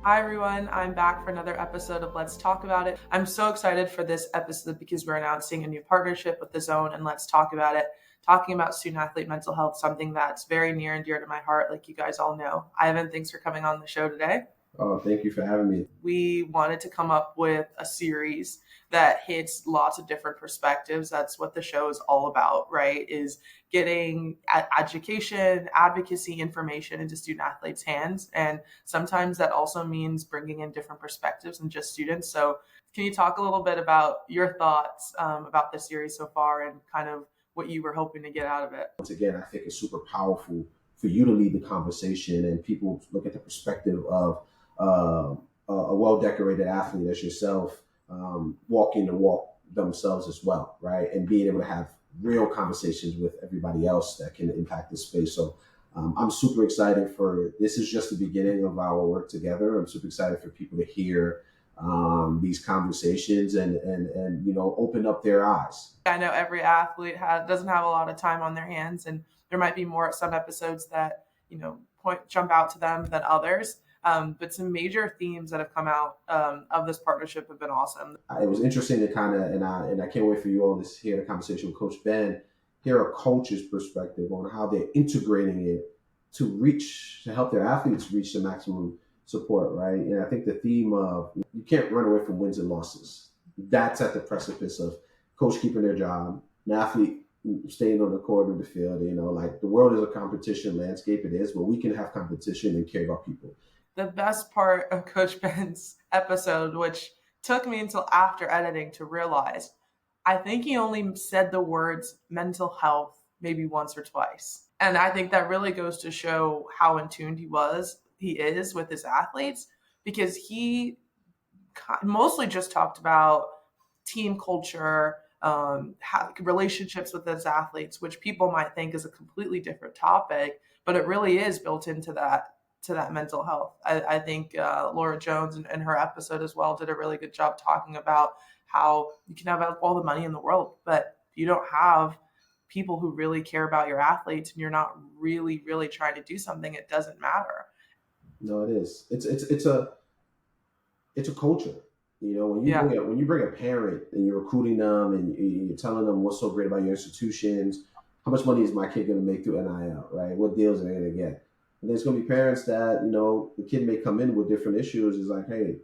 Hi everyone, I'm back for another episode of Let's Talk About It. I'm so excited for this episode because we're announcing a new partnership with the Zone and Let's Talk About It. Talking about student athlete mental health, something that's very near and dear to my heart, like you guys all know. Ivan, thanks for coming on the show today. Oh, thank you for having me. We wanted to come up with a series that hits lots of different perspectives. That's what the show is all about, right? Is getting education, advocacy, information into student athletes' hands. And sometimes that also means bringing in different perspectives than just students. So can you talk a little bit about your thoughts about the series so far and kind of what you were hoping to get out of it? Once again, I think it's super powerful for you to lead the conversation and people look at the perspective of a well-decorated athlete as yourself, walking the walk themselves as well, right? And being able to have real conversations with everybody else that can impact this space. So I'm super excited for, this is just the beginning of our work together. I'm super excited for people to hear these conversations and open up their eyes. I know every athlete doesn't have a lot of time on their hands, and there might be some episodes that jump out to them than others. But some major themes that have come out of this partnership have been awesome. It was interesting to kind of, and I can't wait for you all to hear the conversation with Coach Ben, hear a coach's perspective on how they're integrating it to help their athletes reach the maximum support, right? And I think the theme of you can't run away from wins and losses. That's at the precipice of coach keeping their job, an athlete staying on the court of the field. Like the world is a competition landscape, it is, but we can have competition and care about people. The best part of Coach Ben's episode, which took me until after editing to realize, I think he only said the words mental health maybe once or twice. And I think that really goes to show how in tune he is with his athletes, because he mostly just talked about team culture, relationships with his athletes, which people might think is a completely different topic, but it really is built into that mental health. I think Laura Jones in her episode as well did a really good job talking about how you can have all the money in the world, but if you don't have people who really care about your athletes and you're not really, really trying to do something, it doesn't matter. No, it is. It's a culture. When you bring a parent and you're recruiting them and you're telling them what's so great about your institutions, how much money is my kid going to make through NIL, right? What deals are they going to get? And there's going to be parents that, the kid may come in with different issues. Is like, hey,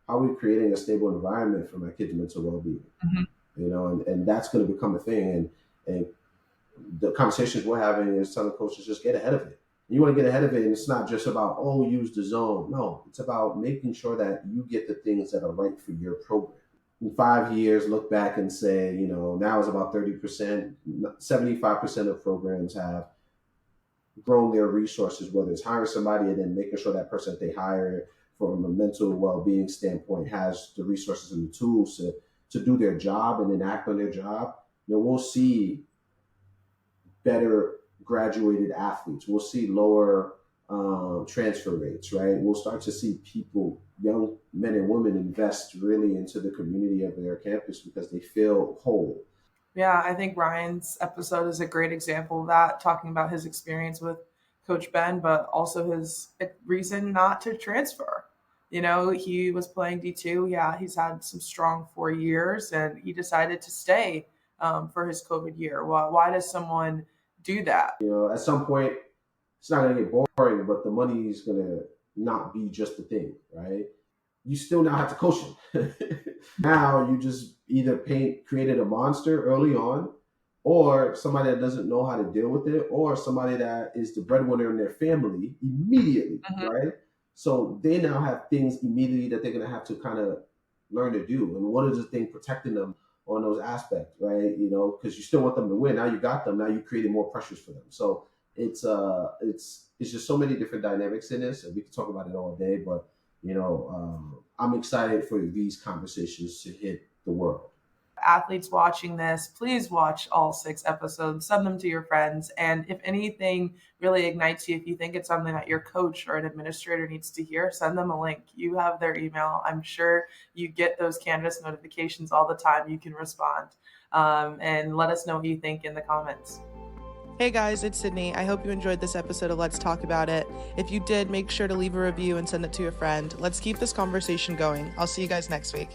how are we creating a stable environment for my kid's mental well-being? Mm-hmm. And that's going to become a thing. And the conversations we're having is telling coaches, just get ahead of it. You want to get ahead of it, and it's not just about, use the zone. No, it's about making sure that you get the things that are right for your program. In 5 years, look back and say, now it's about 30%, 75% of programs have grown their resources, whether it's hiring somebody and then making sure that person that they hire from a mental well-being standpoint has the resources and the tools to do their job and then act on their job. We'll see better graduated athletes. We'll see lower transfer rates, right? We'll start to see people, young men and women, invest really into the community of their campus because they feel whole. Yeah, I think Ryan's episode is a great example of that, talking about his experience with Coach Ben, but also his reason not to transfer. He was playing D2. Yeah, he's had some strong 4 years, and he decided to stay for his COVID year. Why does someone do that? At some point, it's not going to get boring, but the money is going to not be just the thing, right? You still now have to coach him. Now you just either created a monster early on, or somebody that doesn't know how to deal with it, or somebody that is the breadwinner in their family immediately, mm-hmm. right? So they now have things immediately that they're going to have to kind of learn to do. And what is the thing protecting them on those aspects, right? Because you still want them to win. Now you got them. Now you created more pressures for them. So it's just so many different dynamics in this, and we can talk about it all day. But I'm excited for these conversations to hit the world. Athletes watching this, please watch all 6 episodes, send them to your friends. And if anything really ignites you, if you think it's something that your coach or an administrator needs to hear, send them a link. You have their email. I'm sure you get those Canvas notifications all the time. You can respond and let us know what you think in the comments. Hey guys, it's Sydney. I hope you enjoyed this episode of Let's Talk About It. If you did, make sure to leave a review and send it to a friend. Let's keep this conversation going. I'll see you guys next week.